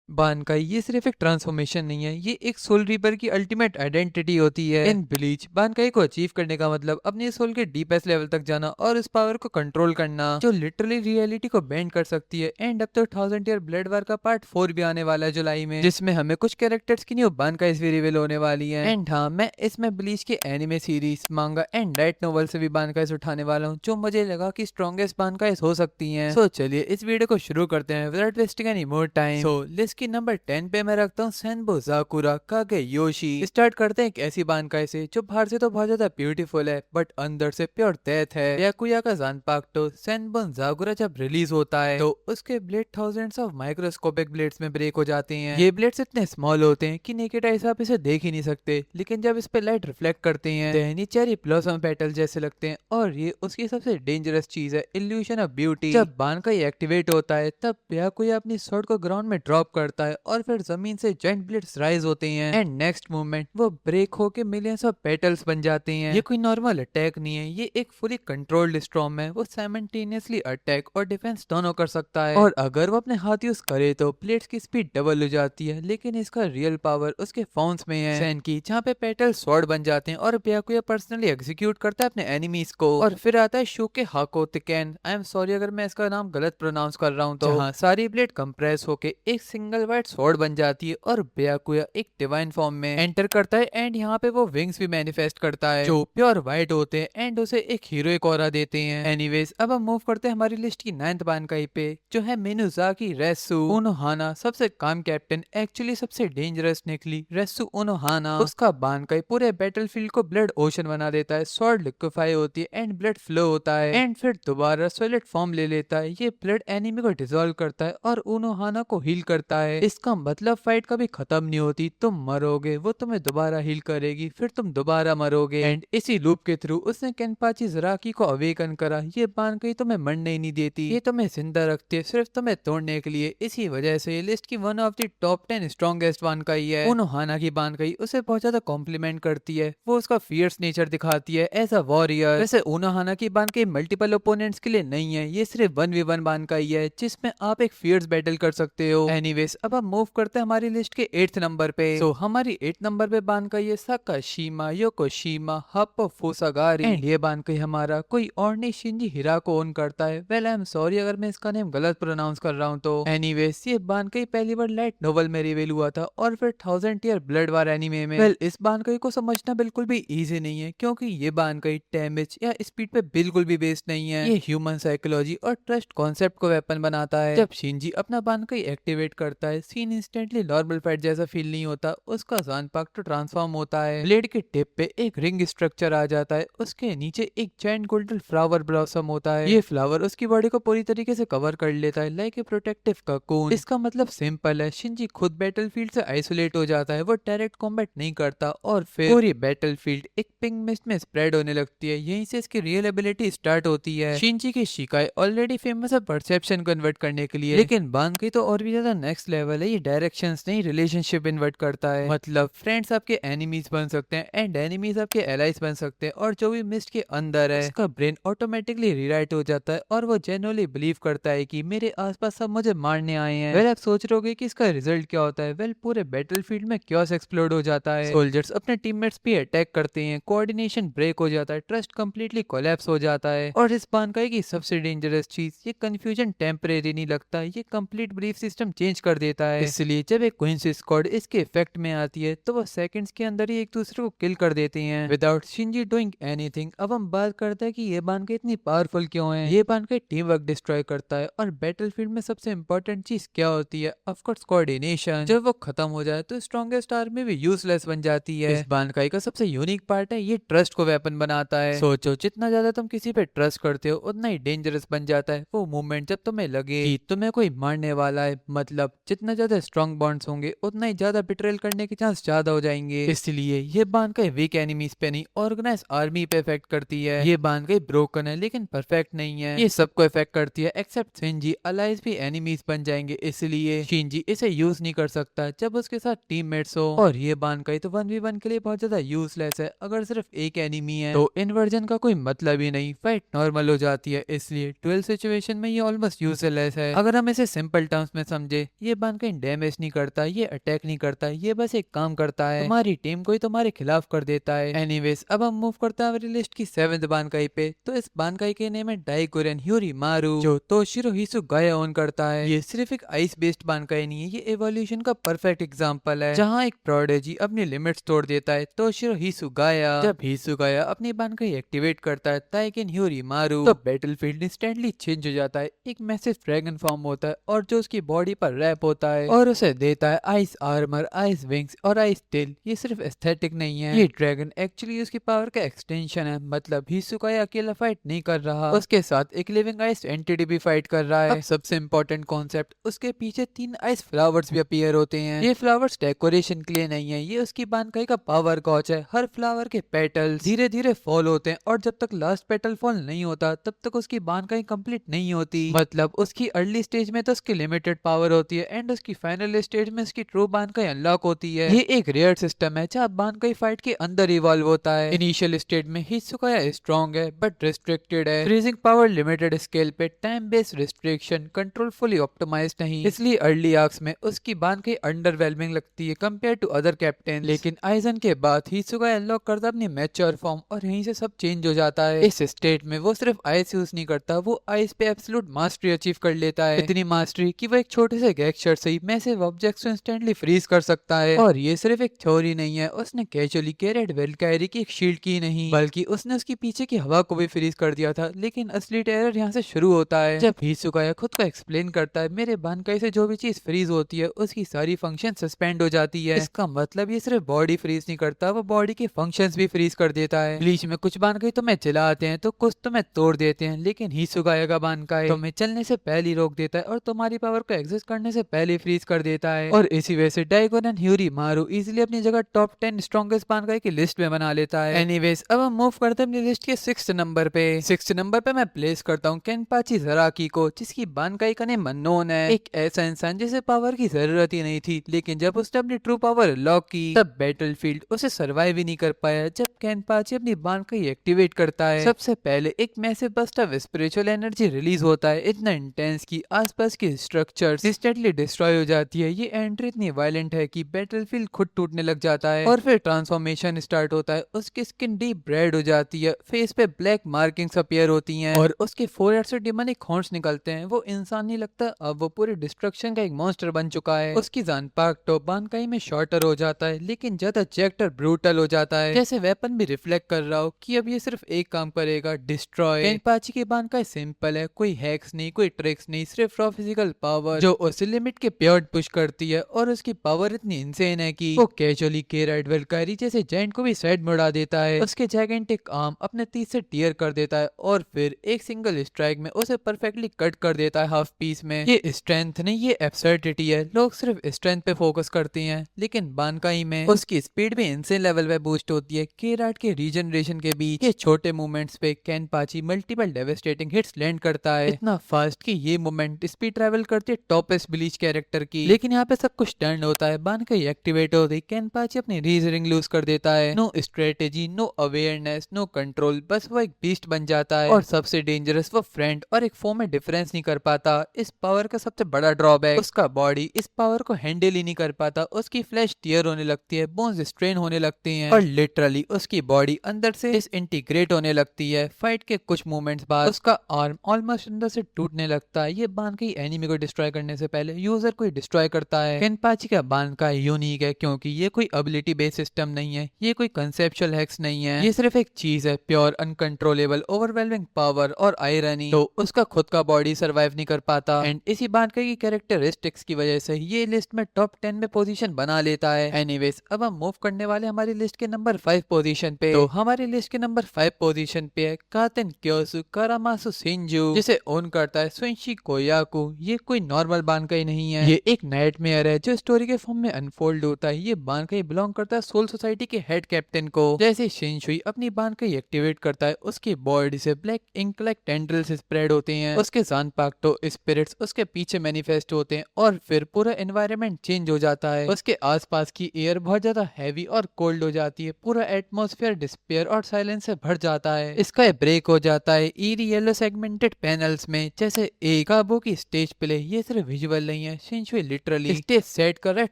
बानकाई ये सिर्फ एक ट्रांसफॉर्मेशन नहीं है, ये एक सोल रीपर की अल्टीमेट आइडेंटिटी होती है। इन ब्लीच बानकाई को अचीव करने का मतलब अपने सोल के डीपेस्ट लेवल तक जाना और इस पावर को कंट्रोल करना जो लिटरली रियलिटी को बेंड कर सकती है। एंड अब तो 1000 ईयर ब्लड वार का पार्ट 4 भी आने वाला है जुलाई में, जिसमें हमें कुछ कैरेक्टर्स की न्यू बानकाई भी रिवील होने वाली है। एंड हाँ, मैं इसमें ब्लीच के एनिमे सीरीज, मांगा एंड लाइट नोवेल से भी बानकाई उठाने वाला हूँ जो मुझे लगा कि स्ट्रॉन्गेस्ट बानकाई हो सकती हैं। सो चलिए इस वीडियो को शुरू करते हैं without wasting any more time. So list की नंबर 10 पे मैं रखता हूँ सेनबो साकुरा कागे योशी। स्टार्ट करते हैं एक ऐसी बानकाई से जो बाहर से तो बहुत ज्यादा ब्यूटीफुल है बट अंदर से प्योर डेथ है। याकुया का जानपाक्टो सेनबोन साकुरा जब रिलीज होता है तो उसके blade thousands of microscopic blades में ब्रेक हो जाते हैं। ये ब्लेड्स इतने स्मॉल होते हैं कि नेकेड आई से आप इसे देख ही नहीं सकते, लेकिन जब इस पे लाइट रिफ्लेक्ट करते हैं तो चेरी ब्लॉसम पेटल जैसे लगते हैं। और ये उसकी सबसे डेंजरस चीज है, इल्यूशन ऑफ ब्यूटी। जब बानकाई एक्टिवेट होता है तब याकुया अपनी स्वॉर्ड को ग्राउंड में ड्रॉप करता है और फिर जमीन से जायंट ब्लेड्स राइज होते हैं। एंड नेक्स्ट मूवमेंट वो ब्रेक होके मिलियंस ऑफ पेटल्स बन जाते हैं। ये कोई नॉर्मल अटैक नहीं है, ये एक फुली कंट्रोल्ड स्टॉर्म है। वो साइमल्टेनियसली अटैक और डिफेंस दोनों कर सकता है, और अगर वो अपने हाथ यूज करे तो प्लेट्स की स्पीड डबल हो जाती है। लेकिन इसका रियल पावर उसके फाउंस में है, सैन की, जहाँ पे पेटल स्वॉर्ड बन जाते हैं और ब्याकुया पर्सनली एग्जीक्यूट करता है अपने एनिमीज को। और फिर आता है शोके हाको तिकेन, आई एम सॉरी अगर मैं इसका नाम गलत प्रोनाउंस कर रहा हूँ, तो जहाँ सारी ब्लेड कंप्रेस होके एक सिंगल वाइट स्वॉर्ड बन जाती है और ब्याकुया एक डिवाइन फॉर्म में एंटर करता है। एंड यहाँ पे वो विंग्स भी मैनिफेस्ट करता है जो प्योर वाइट होते हैं एंड उसे एक हीरोइक ऑरा देते हैं। एनीवेज अब हम मूव करते हैं हमारी लिस्ट की 9th बानकाई पे जो है मिनुजाकी रेसु उनोहाना। सबसे काम कैप्टन, एक्चुअली सबसे डेंजरस निकली रेसु उनोहाना। उसका बानकाई पूरे बैटलफील्ड को ब्लड ओशन बना देता है, स्वॉर्ड लिक्विफाई होती है एंड ब्लड फ्लो होता है एंड फिर दोबारा सॉलिड फॉर्म ले लेता है। ये ब्लड एनिमी को डिसॉल्व करता है और उनोहाना को हील करता है। इसका मतलब फाइट कभी खत्म नहीं होती, तुम मरोगे वो तुम्हें दोबारा हील करेगी, फिर तुम दोबारा मरोगे। एंड इसी लूप के थ्रू उसने केनपाची जराकी को अवेकन करा। ये बानकाई तुम्हें मरने ही नहीं देती, ये तुम्हें जिंदा रखती है सिर्फ तुम्हें तोड़ने के लिए। इसी वजह से ये लिस्ट की one of the top 10 strongest bankai है। उनोहाना की बानकाई उसे बहुत ज्यादा कॉम्प्लीमेंट करती है, वो उसका फियर्स नेचर दिखाती है एज अ वॉरियर। वैसे उनोहाना की बानकाई मल्टीपल ओपोनेंट्स के लिए नहीं है, ये सिर्फ 1v1 बानकाई है जिसमें आप एक फियर्स बैटल कर सकते हो। एनीवेज अब हम मूव करते हैं हमारी लिस्ट के 8th नंबर पे। सो हमारी 8th नंबर पे बानकाई है साकाशिमा योकोशिमा हप्पो फुसागारी। एंड ये बानकाई हमारा कोई और नहीं शिंजी हिराको ओन करता है। वेल आई एम सॉरी अगर मैं इसका नेम गलत प्रोनाउंस कर रहा हूँ तो। एनीवेज ये बानकाई पहली बार लाइट नोवेल में रिवील हुआ था और फिर 1000 ईयर ब्लड वार एनीमे में। वेल इस बानकाई को समझना बिल्कुल भी इजी नहीं है क्योंकि ये बानकाई डैमेज या स्पीड पे बिल्कुल भी बेस्ड नहीं है। ये ह्यूमन साइकोलॉजी और ट्रस्ट कॉन्सेप्ट को वेपन बनाता है। जब शिंजी अपना बानकाई एक्टिवेट करता है सीन इंस्टेंटली नॉर्मल फाइट जैसा फील नहीं होता, उसका जानपाक्टो ट्रांसफॉर्म होता है। ब्लेड के टिप पे एक रिंग स्ट्रक्चर आ जाता है, उसके नीचे एक जायंट गोल्डन फ्लावर ब्लॉसम होता है। ये फ्लावर उसकी बॉडी को पूरी तरीके से कवर कर लेता है लाइक ए प्रोटेक्टिव ककून। इसका मतलब सिंपल है, शिंजी खुद बैटलफील्ड से आइसोलेट हो जाता है, वो डायरेक्ट कॉम्बैट नहीं करता और फिर पूरी बैटलफील्ड एक पिंक मिस्ट में स्प्रेड होने लगती है। यहीं से इसकी रियल एबिलिटी स्टार्ट होती है। शिंजी की शिकाई ऑलरेडी फेमस है परसेप्शन कन्वर्ट करने के लिए, लेकिन बानकाई तो और भी ज्यादा नेक्स्ट लेवल है। ये डायरेक्शंस नहीं रिलेशनशिप इन्वर्ट करता है, मतलब फ्रेंड्स आपके एनिमीज बन सकते हैं एंड एनिमीज आपके एलाइज बन सकते हैं। और जो भी मिस्ट के अंदर है उसका ब्रेन ऑटोमेटिकली रीराइट हो जाता है और वो जेन्युइनली बिलीव करता है कि मेरे आसपास सब मुझे मारने आए हैं। वेल आप सोच रहे होगे कि इसका रिजल्ट क्या होता है। वेल पूरे बैटलफील्ड में क्योस एक्सप्लोड हो जाता है, सोल्जर्स अपने टीममेट्स पे अटैक करते हैं, कोऑर्डिनेशन ब्रेक हो जाता है, ट्रस्ट कंप्लीटली कोलैप्स हो जाता है। और इस बानकाई की सबसे डेंजरस चीज, ये कंफ्यूजन टेम्परेरी नहीं लगता, ये कंप्लीट बिलीफ सिस्टम चेंज कर देता है। इसलिए जब एक क्वींस स्क्वाड इसके इफेक्ट में आती है तो वो सेकंड्स के अंदर ही एक दूसरे को किल कर देते हैं विदाउट शिंजी डूइंग एनीथिंग। अब हम बात करते हैं कि ये बानकाई इतनी पावरफुल क्यों है। ये बानकाई टीम वर्क डिस्ट्रॉय करता है और बैटलफील्ड में सबसे इंपॉर्टेंट चीज क्या होती है, ऑफ कोर्स कोऑर्डिनेशन। जब वो खत्म हो जाए तो स्ट्रॉन्गेस्ट आर्मी भी यूजलेस बन जाती है। इस बानकाई का सबसे यूनिक पार्ट है, ये ट्रस्ट को वेपन बनाता है। सोचो जितना ज्यादा तुम किसी पे ट्रस्ट करते हो उतना ही डेंजरस बन जाता है वो मूवमेंट जब तुम्हें लगे कि तुम्हें कोई मारने वाला है। मतलब जितना ज्यादा स्ट्रॉन्ग बॉन्ड्स होंगे उतना ही ज्यादा बिट्रेल करने के चांस ज्यादा हो जाएंगे। इसलिए ये बानकाई वीक एनिमीज पे नहीं, ऑर्गेनाइज आर्मी पे इफेक्ट करती है। ये बानकाई ब्रोकन है लेकिन परफेक्ट नहीं है, ये सबको इफेक्ट करती है एक्सेप्ट शिंजी। अलाइज भी एनिमीज बन जाएंगे इसलिए शिंजी इसे यूज नहीं कर सकता जब उसके साथ टीममेट्स हो। और ये बानकाई तो 1v1 के लिए बहुत ज्यादा यूजलेस है, अगर सिर्फ एक एनिमी है तो इन्वर्जन का कोई मतलब ही नहीं, फाइट नॉर्मल हो जाती है। इसलिए 12 सिचुएशन में ये ऑलमोस्ट यूजलेस है। अगर हम इसे सिंपल टर्म्स में समझे, ये बानकाई डैमेज नहीं करता, ये अटैक नहीं करता, ये बस एक काम करता है, तुम्हारी टीम को ही तुम्हारे खिलाफ कर देता है। एनीवेज अब हम मूव करते हैं हमारी लिस्ट की 7th बानकाई पे। तो इस बानकाई के नेम है डाइकुरेन ह्यूरीमारू, जो तोशिरो हिसुगाया ओन करता है। ये सिर्फ एक आइस बेस्ड बानकाई नहीं है, ये एवोल्यूशन का परफेक्ट एग्जांपल है, जहां एक प्रोडिजी अपनी लिमिट्स तोड़ देता है। तोशिरो हिसुगाया जब हिसुगाया अपनी बानकाई एक्टिवेट करता है ताइकेन ह्यूरीमारू, तो बैटलफील्ड इंस्टेंटली चेंज हो जाता है। एक मैसिव ड्रैगन फॉर्म होता है और जो उसकी बॉडी पर रैप होता है और उसे देता है आइस आर्मर, आइस विंग्स और आइस टेल। ये सिर्फ एस्थेटिक नहीं है, ये ड्रैगन एक्चुअली उसकी पावर का एक्सटेंशन है। मतलब हिसुगाया अकेला फाइट नहीं कर रहा, उसके साथ एक लिविंग आइस एंटिटी भी फाइट कर रहा है। अब सबसे इंपॉर्टेंट कॉन्सेप्ट, उसके पीछे 3 आइस फ्लावर्स भी अपीयर होते हैं। ये फ्लावर्स डेकोरेशन के लिए नहीं है, ये उसकी बानकाई का पावर कॉच है। हर फ्लावर के पेटल्स धीरे धीरे फॉल होते हैं और जब तक लास्ट पेटल फॉल नहीं होता तब तक उसकी बानकाई कंप्लीट नहीं होती। मतलब उसकी अर्ली स्टेज में तो उसकी लिमिटेड पावर होती है एंड उसकी फाइनल स्टेज में उसकी ट्रू बानकाई अनलॉक होती है। ये एक रेयर सिस्टम है जहाँ बानकाई फाइट के अंदर इवॉल्व होता है। इनिशियल स्टेज में हिसुगाया स्ट्रॉन्ग है बट रिस्ट्रिक्टेड है, फ्रीजिंग पावर लिमिटेड स्केल पे, time based restriction, control fully optimised नहीं, इसलिए अर्ली आर्क्स में उसकी बानकाई अंडरवेलमिंग लगती है कंपेयर टू अदर कैप्टन। लेकिन आइजन के बाद हिसुगाया अनलॉक करता अपनी मैच्योर फॉर्म और यहीं से सब चेंज हो जाता है। इस स्टेट में वो सिर्फ आइस यूज नहीं करता, वो आइस पे एब्सोल्यूट मास्टरी अचीव कर लेता है। इतनी मास्टरी कि वो एक छोटे से गेस्चर से ही मैसिव ऑब्जेक्ट्स को इंस्टेंटली फ्रीज कर सकता है। और ये सिर्फ एक थ्योरी नहीं है, उसने कैजुअली कैरेट वेलकायरी की एक शील्ड की नहीं, बल्कि उसने उसकी पीछे की हवा को भी फ्रीज कर दिया था। लेकिन असली टेरर यहाँ से शुरू होता है जब हिसुगाया खुद को एक्सप्लेन करता है, मेरे बानकाई से जो भी चीज फ्रीज होती है उसकी सारी फंक्शन सस्पेंड हो जाती है। इसका मतलब ये सिर्फ बॉडी फ्रीज नहीं करता, वो बॉडी के फंक्शंस भी फ्रीज कर देता है। ब्लीच में कुछ बानकाई तुम्हें चलाते हैं तो कुछ तुम्हें तोड़ देते हैं, लेकिन हिसुगाया का बानकाई तुम्हें चलने से पहले ही रोक देता है और तुम्हारी पावर को एग्जिस्ट करने से पहले फ्रीज कर देता है। और इसी वजह से डाइगोन ह्यूरीमारू इजीली अपनी जगह टॉप 10 स्ट्रॉन्गेस्ट बानकाई की लिस्ट में बना लेता है। एनीवेज अब हम मूव करते हैं अपनी लिस्ट के 6th नंबर पे। 6th नंबर पे मैं प्लेस करता हूँ केनपाची ज़राकी को, जिसकी बानकाई का नेम अननोन है। एक ऐसा इंसान जिसे पावर की जरूरत ही नहीं थी, लेकिन जब उसने अपनी ट्रू पावर लॉक की तब बैटलफील्ड उसे सर्वाइव ही नहीं कर पाया। जब केनपाची अपनी बानकाई एक्टिवेट करता है, सबसे पहले एक massive burst of spiritual energy release होता है, इतना इंटेंस कि आसपास की स्ट्रक्चर्स इंस्टेंटली डिस्ट्रॉय हो जाती है। ये एंट्री इतनी वायलेंट है कि बैटलफील्ड खुद टूटने लग जाता है और फिर ट्रांसफॉर्मेशन स्टार्ट होता है। उसकी स्किन डीप रेड हो जाती है, फेस पे ब्लैक मार्किंग्स अपीयर होती हैं और उसके फोरहेड से डिमोनिक हॉर्न्स निकलते हैं। वो इंसान नहीं लगता, अब वो पूरी डिस्ट्रक्शन का एक मॉन्स्टर बन चुका है। उसकी जान पाक तो बानकाई में शॉर्टर हो जाता है, लेकिन ज्यादा चेक्टर ब्रूटल हो जाता है, जैसे वेपन भी रिफ्लेक्ट कर रहा हो कि अब ये सिर्फ एक काम करेगा, डिस्ट्रॉय। केनपाची की बानकाई सिंपल है, कोई हैक्स नहीं, कोई ट्रिक्स नहीं, सिर्फ रॉ फिजिकल पावर जो उस लिमिट के बियॉन्ड पुश करती है। और उसकी पावर इतनी इंसेन है कि वो कैजुअली केराइट वेलकारी जैसे जायंट को भी साइड में उड़ा देता है। उसके जायगेंटिक आर्म अपने तीस से टीयर कर देता है और फिर एक सिंगल स्ट्राइक में उसे परफेक्टली कट कर देता है हाफ पीस में। ये स्ट्रेंथ नहीं, ये एब्सर्डिटी है। लोग सिर्फ स्ट्रेंथ पे फोकस करते हैं, लेकिन बानकाई में उसकी स्पीड भी इंसेन लेवल पे बूस्ट होती है। केराइट के रीजनरेशन के बीच ये छोटे मूवमेंट्स पे केनपाची मल्टीपल डेवेस्टेटिंग हिट्स लैंड करता है, इतना फास्ट कि ये मूवमेंट स्पीड ट्रैवल करती है टॉपेस्ट ब्लीच कैरेक्टर की। लेकिन यहाँ पे सब कुछ टर्न होता है, बानकाई एक्टिवेट होती है, केनपाची अपनी रीजनिंग लूज कर देता है। No strategy, no awareness, no control, बस वो एक बीस्ट बन जाता है। और सबसे डेंजरस, वो फ्रेंड और एक फो में डिफरेंस नहीं कर पाता। इस पावर का सबसे बड़ा ड्रॉबैक, उसका बॉडी इस पावर को हैंडल ही नहीं कर पाता। उसकी फ्लैश टीयर होने लगती है, बोन्स स्ट्रेन होने लगती हैं और लिटरली उसकी बॉडी अंदर से डिसइंटीग्रेट होने लगती है। फाइट के कुछ मोमेंट्स बाद उसका आर्म ऑलमोस्ट अंदर से टूटने लगता है। ये बानकाई एनिमी को डिस्ट्रॉय करने से पहले यूजर को डिस्ट्रॉय करता है। केनपाची का बानकाई यूनिक है क्योंकि ये कोई एबिलिटी बेस्ड सिस्टम नहीं है, ये कोई कंसेप्चुअल हैक्स नहीं है, ये सिर्फ एक चीज है, प्योर अनकंट्रोलेबल ओवरवेलमिंग पावर और आयरनी। तो उसका खुद का बॉडी सर्वाइव नहीं कर पाता एंड इसी बानकाई की कैरेक्टरिस्टिक्स की वजह से ये लिस्ट में टॉप 10 में पोजीशन बना लेता है। एनीवेज अब हम मूव करने वाले हमारी लिस्ट के नंबर 5 पोजीशन पे। तो हमारी लिस्ट के नंबर 5 पोजीशन पे है कातेन क्योसु कारामासु शिंजू, जिसे ओन करता है सुइशी कोयाकू। ये कोई नॉर्मल बानकाई नहीं है, ये एक नाइटमेयर है जो स्टोरी के फॉर्म में अनफोल्ड होता है। ये बानकाई बिलोंग करता है सोल सोसाइटी के हेड कैप्टन को। जैसे शिनशुई अपनी बानकाई एक्टिवेट करता है, उसकी बॉडी से black ink like tendrils spread होते हैं। उसके जानपाक्टो स्पिरिट्स उसके पीछे मैनिफेस्ट होते हैं और फिर पूरा एनवायरनमेंट चेंज हो जाता है। उसके आसपास की एयर बहुत ज्यादा हैवी और कोल्ड हो जाती है, पूरा एटमॉस्फेयर डिस्पेयर और साइलेंस से भर जाता है। इसका ब्रेक हो जाता है ईरी येलो सेगमेंटेड पैनल्स में, जैसे एक काबू की स्टेज प्ले। ये सिर्फ विजुअल नहीं है, है, शिनशुई लिटरली स्टेज सेट कर रहा है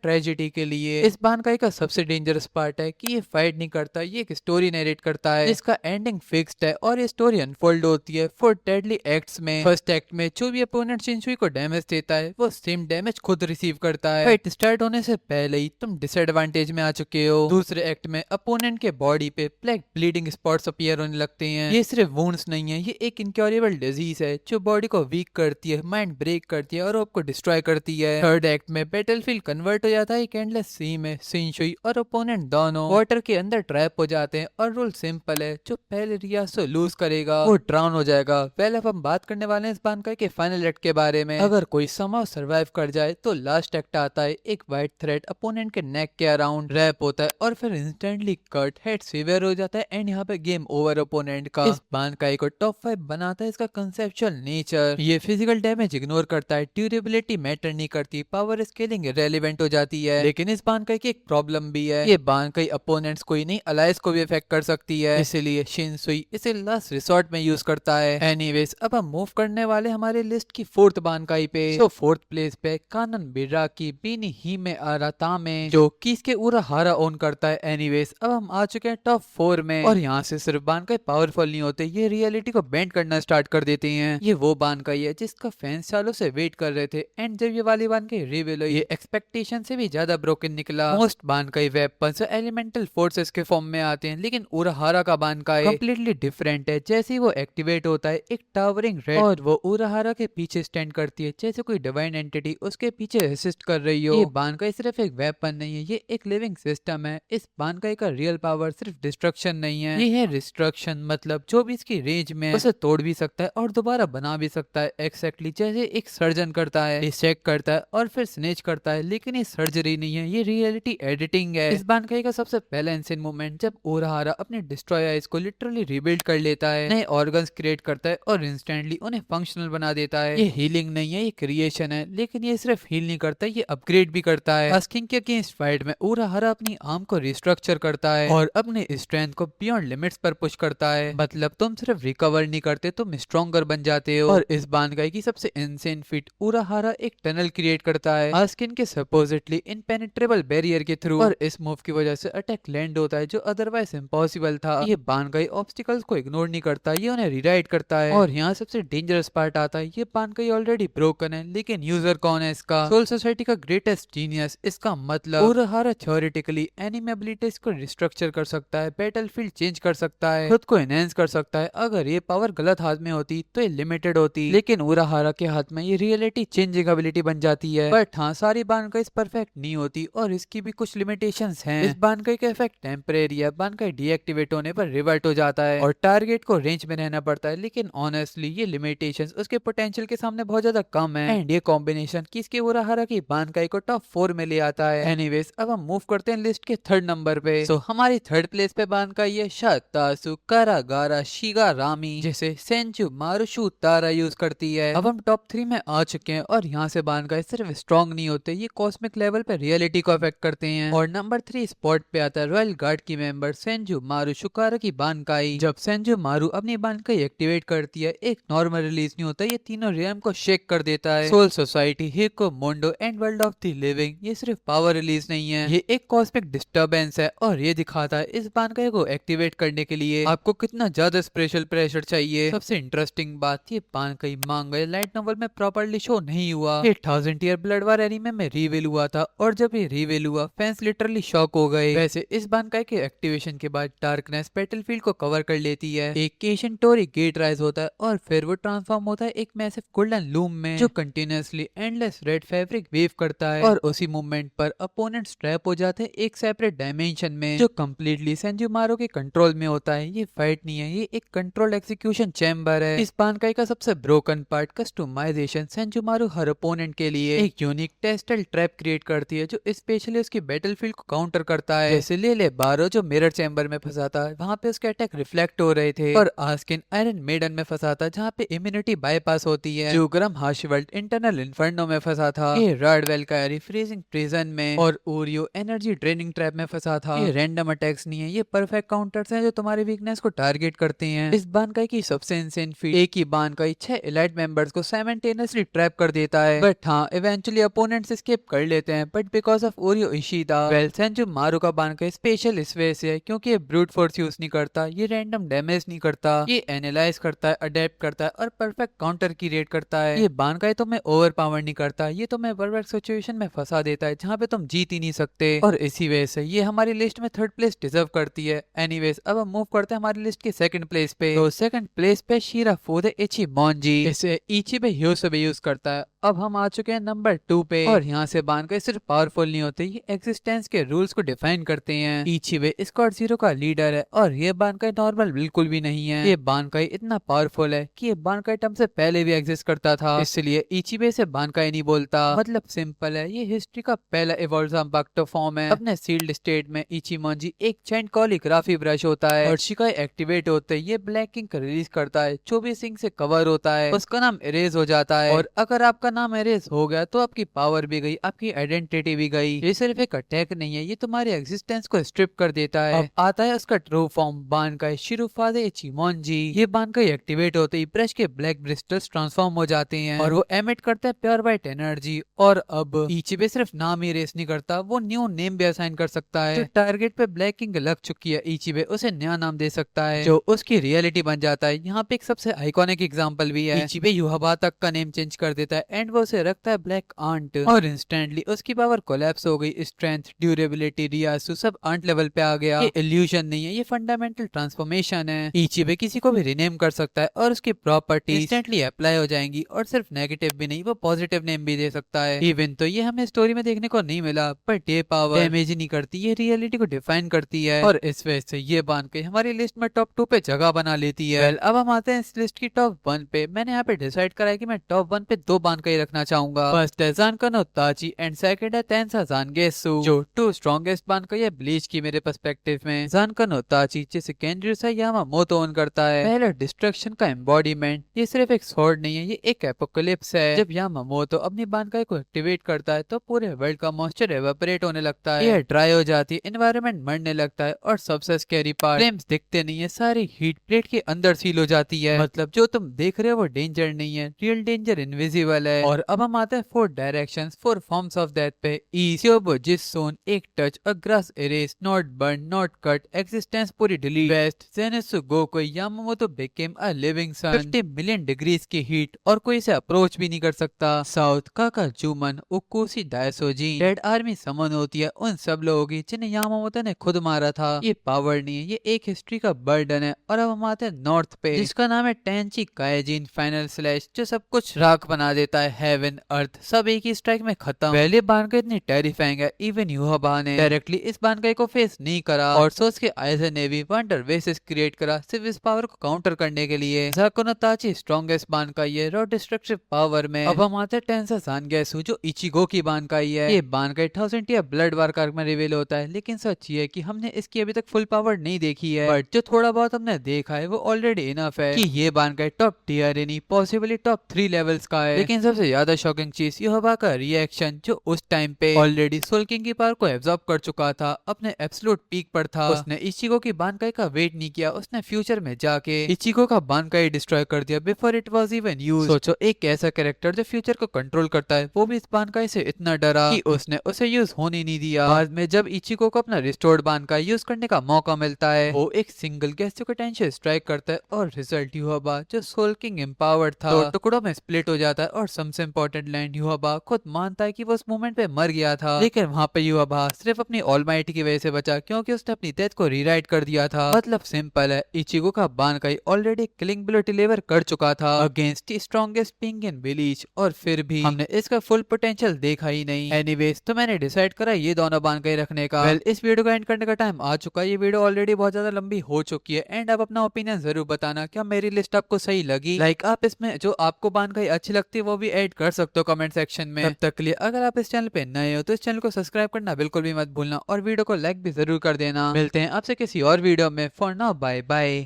ट्रेजेडी के लिए। इस बानकाई का सबसे डेंजरस पार्ट है कि ये फाइट नहीं करता, ये एक स्टोरी नरेट करता है जिसका एंडिंग फिक्स्ड है और ये स्टोरी अनफोल्ड होती है 4 डेडली एक्ट्स में। फर्स्ट एक्ट में जो भी अपोनेंट शिनशुई को डैमेज देता है वो सेम डैमेज खुद रिसीव करता है। फाइट स्टार्ट होने से पहले ही तुम डिसएडवांटेज में आ चुके हो। दूसरे एक्ट में अपोनेंट के बॉडी पे ब्लैक ब्लीडिंग स्पॉट्स अपीयर होने लगते हैं। ये सिर्फ वुंड्स नहीं है, ये एक इनक्योरेबल डिजीज है जो बॉडी को वीक करती है, माइंड ब्रेक करती है और आपको डिस्ट्रॉय करती है। थर्ड एक्ट में बैटलफील्ड कन्वर्ट हो जाता है एक एंडलेस सी में। शिनशुई और ओपोनेंट दोनों वाटर के अंदर ट्रैप हो जाते हैं और रूल सिंपल है, जो पहले रियाज से लूज करेगा वो ड्राउन हो जाएगा। पहले अब हम बात करने वाले हैं इस बानकाई के फाइनल एक्ट के बारे में। अगर कोई समाव सर्वाइव कर जाए तो लास्ट एक्ट आता है। एक व्हाइट थ्रेड अपोनेंट के नेक के अराउंड रैप होता है और फिर इंस्टेंटली कट हेड सीवियर हो जाता है एंड यहाँ पे गेम ओवर ओपोनेंट का। इस बानकाई को टॉप 5 बनाता है इसका कंसेप्चुअल नेचर। ये फिजिकल डैमेज इग्नोर करता है, ड्यूरेबिलिटी मैटर नहीं करती, पावर स्केलिंग इररिलेवेंट हो जाती है। लेकिन इस बानकाई की एक प्रॉब्लम भी है, ये बानकाई अपोनेंट्स को ही नहीं अलाइज को भी इफेक्ट कर सकती है, इसलिए शिनसुई इसे लास्ट रिसोर्ट में यूज करता है। एनीवेज अब हम मूव करने वाले हमारे लिस्ट की फोर्थ बानकाई पे। तो फोर्थ प्लेस पे कानन बिराकी बीनी हिमे आरातामे जो किसके उरा हारा ओन करता है। एनीवेज अब हम आ चुके हैं टॉप 4 में और यहाँ से सिर्फ बानकाई पावरफुल नहीं होते, ये रियलिटी को बेंड करना स्टार्ट कर देते हैं। ये वो बानकाई है जिसका फैंस सालों से वेट कर रहे थे एंड जब ये वाली बानकाई रिवील हुई ये एक्सपेक्टेशन से भी ज्यादा ब्रोकन निकला। मोस्ट बानकाई वेपन्स एलिमेंटल फोर्सेस के फॉर्म में आते हैं, लेकिन उराहारा का बानकाई कंप्लीटली डिफरेंट है। जैसे ही वो एक्टिवेट होता है एक टावरिंग रेड और वो उराहारा के पीछे स्टैंड करती है जैसे कोई डिवाइन एंटिटी उसके पीछे असिस्ट कर रही हो। ये बानकाई सिर्फ एक वेपन नहीं है, ये एक लिविंग सिस्टम है। इस बानकाई का रियल पावर सिर्फ डिस्ट्रक्शन नहीं है, ये है रिस्ट्रक्शन। मतलब जो भी इसकी रेंज में उसे तोड़ भी सकता है और दोबारा बना भी सकता है। एक्जैक्टली जैसे एक सर्जन करता है, डिसेक्ट करता है और फिर स्नेच करता है, लेकिन ये सर्जरी नहीं है, ये रियलिटी एडिटिंग है। इस बानकाई का सबसे पहला इंसेंट मोमेंट जब उराहारा अपने डिस्ट्रॉय आइज को लिटरली रिबिल्ड कर लेता है, नए ऑर्गन्स क्रिएट करता है और इंस्टेंटली उन्हें फंक्शनल बना देता है। ये हीलिंग नहीं है, ये क्रिएशन है, लेकिन ये सिर्फ हील नहीं करता, ये अपग्रेड भी करता है। आस्किंग के अगेंस्ट फाइट में उराहारा अपनी आर्म को रिस्ट्रक्चर करता है और अपने स्ट्रेंथ को बियॉन्ड लिमिट्स पर पुश करता है। मतलब तुम सिर्फ रिकवर नहीं करते, तुम स्ट्रॉन्गर बन जाते हो। और इस बानकाई की सबसे इंसेन फीट उराहारा एक टनल क्रिएट करता है आस्किन के सपोजिटली इनपेनिट्रेबल बैरियर के थ्रू, और इस मूव की वजह से अटैक लैंड होता है जो अदरवाइज इम्पॉसिबल था। ये बानकाई ऑब्स्टिकल्स को इग्नोर नहीं करता, ये उन्हें रिराइट करता है। और यहाँ सबसे डेंजरस पार्ट आता है, ये बानकाई ऑलरेडी ब्रोकन है लेकिन यूजर कौन है इसका? सोल सोसाइटी का ग्रेटेस्ट जीनियस। इसका मतलब उराहारा थ्योरेटिकली एनिमी एबिलिटीज को रिस्ट्रक्चर कर सकता है, बैटलफील्ड चेंज कर सकता है, खुद को एनहेंस कर सकता है। अगर ये पावर गलत हाथ में होती तो ये लिमिटेड होती, लेकिन उराहारा के हाथ में ये रियलिटी चेंजिंग एबिलिटी बन जाती है। बट हाँ, सारी बानकाई परफेक्ट नहीं होती और इसकी भी कुछ लिमिटेशंस हैं। इस बानकाई का इफेक्ट टेम्परेरी है, बानकाई डीएक्टिवेट होने पर रिवर्ट हो जाता है और टारगेट को रेंज में रहना पड़ता है, लेकिन ऑनेस्टली ये लिमिटेशंस उसके पोटेंशियल के सामने बहुत ज्यादा कम है। एंड ये कॉम्बिनेशन किसके उराहारा की बानकाई को टॉप 4 में ले आता है। एनीवेज अब हम मूव करते हैं लिस्ट के थर्ड नंबर पे। सो हमारी थर्ड प्लेस पे बानकाई है शातासु कारागारा शिगारामी, जिसे सेंचु मारुशु तारा यूज करती है। अब हम टॉप 3 में आ चुके हैं और यहाँ से बानकाई सिर्फ स्ट्रॉन्ग नहीं होते, ये कॉस्मिक लेवल पे रियलिटी को अफेक्ट करते हैं। और नंबर 3 स्पॉट पे आता है रॉयल गार्ड की मेंबर सेंजू मारू शुकारा की बानकाई। जब सेंजू मारू अपनी बानकाई एक्टिवेट करती है एक नॉर्मल रिलीज नहीं होता, ये तीनों रियम को शेक कर देता है। Soul Society, Hueco Mundo and world of the living, ये सिर्फ पावर रिलीज नहीं है, ये एक कॉस्मिक डिस्टर्बेंस है और ये दिखाता है इस बानकाई को एक्टिवेट करने के लिए आपको कितना ज्यादा स्पेशल प्रेशर चाहिए। सबसे इंटरेस्टिंग बात, ये बानकाई मांगा लाइट नोवेल में प्रॉपर्ली शो नहीं हुआ, ये 1000 ईयर ब्लड वार एनीमे में रिवील हुआ था और जब ये रिवील हुआ फैंस लिटरली शॉक हो गए। वैसे इस बानकाई के एक्टिवेशन के बाद डार्कनेस बैटलफील्ड को कवर कर लेती है, एक केशन टोरी गेट राइज होता है और फिर वो ट्रांसफॉर्म होता है एक मैसिव गोल्डन लूम में जो continuously endless red fabric wave करता है। और उसी मूवमेंट पर अपोनेंट्स ट्रैप हो जाते हैं एक सेपरेट डायमेंशन में जो कम्प्लीटली सेंजुमारो के कंट्रोल में होता है। ये फाइट नहीं है, ये एक कंट्रोल एग्जीक्यूशन चैम्बर है। इस बानकाई का सबसे ब्रोकन पार्ट कस्टमाइजेशन। सेंजुमारो हर ओपोनेंट के लिए एक यूनिक टेस्टल ट्रैप क्रिएट करती है जो स्पेशली उसकी बैटलफील्ड को काउंटर करता है। जैसे ले बारो जो मिरर चैम्बर में फंसा था, वहाँ पे उसके अटैक रिफ्लेक्ट हो रहे थे, और आस्किन आयरन मेडन में फंसा था जहाँ पे इम्यूनिटी बाईपास होती है, जो गरम हाशवर्ल्ड इंटरनल इन्फर्नो में फंसा था, ये राडवेल का फ्रीजिंग प्रिजन में, और ओरियो एनर्जी ड्रेनिंग ट्रैप में फंसा था। ये रैंडम अटैक्स नहीं है, ये परफेक्ट काउंटर्स हैं जो तुम्हारी वीकनेस को टारगेट करते हैं। इस बानकाई की सबसे इंसेन फीट, एक ही बानकाई 6 एलाइट मेंबर्स को साइमल्टेनियसली ट्रैप कर देता है। बट हाँ, इवेंचुअली अपोनेंट्स स्किप कर लेते हैं, but because of Uryu Ishida well Senju का बानकाई स्पेशल इस वजह से है क्योंकि ये ब्रूट फोर्स यूज नहीं करता, ये रैंडम डैमेज नहीं करता, ये एनालाइज करता है, अडेप्ट करता है और परफेक्ट काउंटर क्रिएट करता है। ये बानकाई तुम्हें ओवर पावर नहीं करता, ये तुम्हें परफेक्ट सिचुएशन में फंसा देता है जहाँ पे तुम जीत ही नहीं सकते, और इसी वजह से ये हमारी लिस्ट में थर्ड प्लेस डिजर्व करती है। एनीवेज, अब हम मूव करते हैं हमारी लिस्ट की सेकंड प्लेस पे। तो सेकंड प्लेस पे शिराफुदे इचिमोनजी, इसे इचिबे ह्योसोबे यूज करता है। अब हम आ चुके हैं नंबर 2 पे, और यहाँ से बानकाई सिर्फ पावरफुल नहीं होते, ये एग्जिस्टेंस के रूल्स को डिफाइन करते हैं। इचिबे स्क्वाड 0 का लीडर है और ये बानकाई नॉर्मल बिल्कुल भी नहीं है। ये बानकाई इतना पावरफुल है कि ये बानकाई टर्म से पहले भी एग्जिस्ट करता था, इसलिए इचिबे से बानकाई नहीं बोलता। मतलब सिंपल है, ये हिस्ट्री का पहला इवॉल्व ज़ाम्बाक्टो फॉर्म है। अपने सील्ड स्टेट में इचिमोनजी एक चैंट कॉलिग्राफी ब्रश होता है और शिकाई एक्टिवेट होते ही ये ब्लैक इंक रिलीज करता है, 24 इंक से कवर होता है, उसका नाम इरेज हो जाता है, और अगर आपका नाम इरेज हो गया तो आपकी पावर भी गई, आपकी आइडेंटिटी भी गई। ये सिर्फ एक अटैक नहीं है, ये तुम्हारी एग्जिस्टेंस को स्ट्रिप कर देता है। अब आता है उसका ट्रू फॉर्म बानकाई शिरुफुदे इचिमोनजी। ये बानकाई एक्टिवेट होते ही ब्रश के ब्लैक ब्रिस्टल्स ट्रांसफॉर्म हो जाते हैं और वो एमिट करता है प्योर वाइट एनर्जी। और अब इचिबे सिर्फ नाम ही रेस नहीं करता, वो न्यू नेम भी असाइन कर सकता है। जो टारगेट पे ब्लैक इंक लग चुकी है इचिबे उसे नया नाम दे सकता है जो उसकी रियलिटी बन जाता है। यहाँ पे एक सबसे आइकॉनिक एग्जांपल भी है, इचिबे युहाबा तक का नेम चेंज कर देता है एंड वो उसे रखता है ब्लैक आंट, और इंस्टेंटली उसकी पावर कोलैप्स हो गई। स्ट्रेंथ, ड्यूरेबिलिटी, रियासु सब आंट लेवल पे आ गया। ये इल्यूजन नहीं है, ये फंडामेंटल ट्रांसफॉर्मेशन है। इचिबे किसी को भी रिनेम कर सकता है और उसकी प्रॉपर्टी इंस्टेंटली अप्लाई हो जाएंगी, और सिर्फ नेगेटिव भी नहीं, वो पॉजिटिव नेम भी दे सकता है। इवन तो ये हमें स्टोरी में देखने को नहीं मिला, बट ये पावर डैमेज नहीं करती, ये रियलिटी को डिफाइन करती है, और इस वजह से ये बानकाई हमारी लिस्ट में टॉप 2 पे जगह बना लेती है। अब हम आते हैं इस लिस्ट की टॉप 1 पे। मैंने यहाँ पे डिसाइड करा है कि मैं टॉप 1 पे 2 बानकाई रखना चाहूंगा। फर्स्ट है ज़ानकानो ताची एंड सेकंड है तेंसा ज़ानगेत्सु, जो 2 स्ट्रॉन्गेस्ट बानकाई है ब्लीच की मेरे पर्सपेक्टिव में। ज़ानकानो ताची जिसे केंजूसा यामामोतो ओन करता है, पहले डिस्ट्रक्शन का एम्बॉडीमेंट। ये सिर्फ एक स्वॉर्ड नहीं है, ये एक एपोकलिप्स है। जब यामामोतो अपनी बानकाई को एक्टिवेट करता है तो पूरे वर्ल्ड का मॉइस्चर एवापोरेट होने लगता है, एयर ड्राई हो जाती है, एनवायरनमेंट मरने लगता है, और सबसे स्कैरी पार्ट, फ्लेम्स दिखते नहीं है, सारी हीट प्लेट के अंदर सील हो जाती है। मतलब जो तुम देख रहे हो वो डेंजर नहीं है, रियल डेंजर इनविजिबल है। और अब हम आते हैं 4 डायरेक्शंस, 4 फॉर्म्स ऑफ डेथ पे। ईस्योबो जिसोन, एक touch, a grass erase, not burn, not cut, existence पूरी डिलीट। वेस्ट ज़ेनित्सु गोकोई Yamamoto became a living sun, 50 million degrees की हीट और कोई इसे अप्रोच भी नहीं कर सकता। साउथ काकाजुमन, उकुसी डायसोजी, डेड आर्मी समन होती है उन सब लोगों की जिन्हें यामामोतो ने खुद मारा था। ये पावर नहीं है, ये एक हिस्ट्री का बर्डन है। और अब हम आते हैं नॉर्थ पे, जिसका नाम है टेंची काइजिन फाइनल स्लैश, जो सब कुछ राख बना देता है, हेवन अर्थ सब एक ही स्ट्राइक में खत्म। पहले बानकाई इतनी टेरिफाइंग है, इवन युहाबा ने डायरेक्टली इस बानकाई को फेस नहीं करा, और सोच के आइजन ने भी वंडर वेसेस क्रिएट करा सिर्फ इस पावर को काउंटर करने के लिए। ज़ाकुनो ताची स्ट्रॉन्गेस्ट बानकाई है रॉ डिस्ट्रक्टिव पावर में। अब हम आते हैं टेंसा ज़ानगेत्सु, जो इचिगो की बानकाई है। ये बानकाई 1000 ईयर ब्लड वार कार्क में रिवील होता है, लेकिन सच ये है कि हमने इसकी अभी तक फुल पावर नहीं देखी है, बट जो थोड़ा बहुत हमने देखा है वो ऑलरेडी इनफ है कि ये बानकाई टॉप टियर नहीं पॉसिबली टॉप 3 लेवल्स का है। लेकिन सबसे ज्यादा शॉकिंग चीज युहाबा का रिएक्शन, जो उस टाइम पे ऑलरेडी सोल किंग की पावर को एब्जॉर्ब कर चुका था, अपने एब्सोल्यूट पीक पर था। उसने इचिगो की बानकाई का वेट नहीं किया, उसने फ्यूचर में जाके इचिगो का बानकाई डिस्ट्रॉय कर दिया before it was even used. सोचो, एक ऐसा कैरेक्टर जो फ्यूचर को कंट्रोल करता है, वो भी इस बानकाई से इतना डरा कि उसने उसे यूज होने नहीं दिया। बाद में जब इचिगो को अपना रिस्टोर्ड बानकाई यूज करने का मौका मिलता है, वो एक सिंगल गेस्ट पोटेंशियल स्ट्राइक करता है, और रिजल्ट युहाबा, जो सोल किंग एम्पावर्ड था, तो टुकड़ों में स्प्लिट हो जाता है। और सबसे इंपॉर्टेंट लैंड, युहाबा खुद मानता है कि वो उस मोमेंट पे मर गया था, लेकिन वहाँ पे युहाबा सिर्फ अपनी ऑलमाइटी की वजह से बचा, क्योंकि उसने अपनी डेथ को रीराइट कर दिया था। मतलब सिंपल है, इचिगो का bankai already killing blow deliver कर चुका था अगेंस्ट स्ट्रॉन्गेस्ट पिंग इन विलीज, और फिर भी हमने इसका फुल पोटेंशियल देखा ही नहीं। एनीवेज, तो मैंने डिसाइड करा ये दोनों बानकाई रखने का। इस वीडियो को एंड करने का टाइम आ चुका है, ये वीडियो ऑलरेडी बहुत ज्यादा लंबी हो चुकी है, एंड आप अपना ओपिनियन जरूर बताना, क्या मेरी लिस्ट आपको सही लगी। लाइक आप इसमें जो आपको बानकाई अच्छी लगती है वो भी ऐड कर सकते हो कमेंट सेक्शन में। तब तक के लिए अगर आप इस चैनल पे नए हो तो इस चैनल को सब्सक्राइब करना बिल्कुल भी मत भूलना, और वीडियो को लाइक भी जरूर कर देना। मिलते हैं आपसे किसी और वीडियो में। For now bye bye.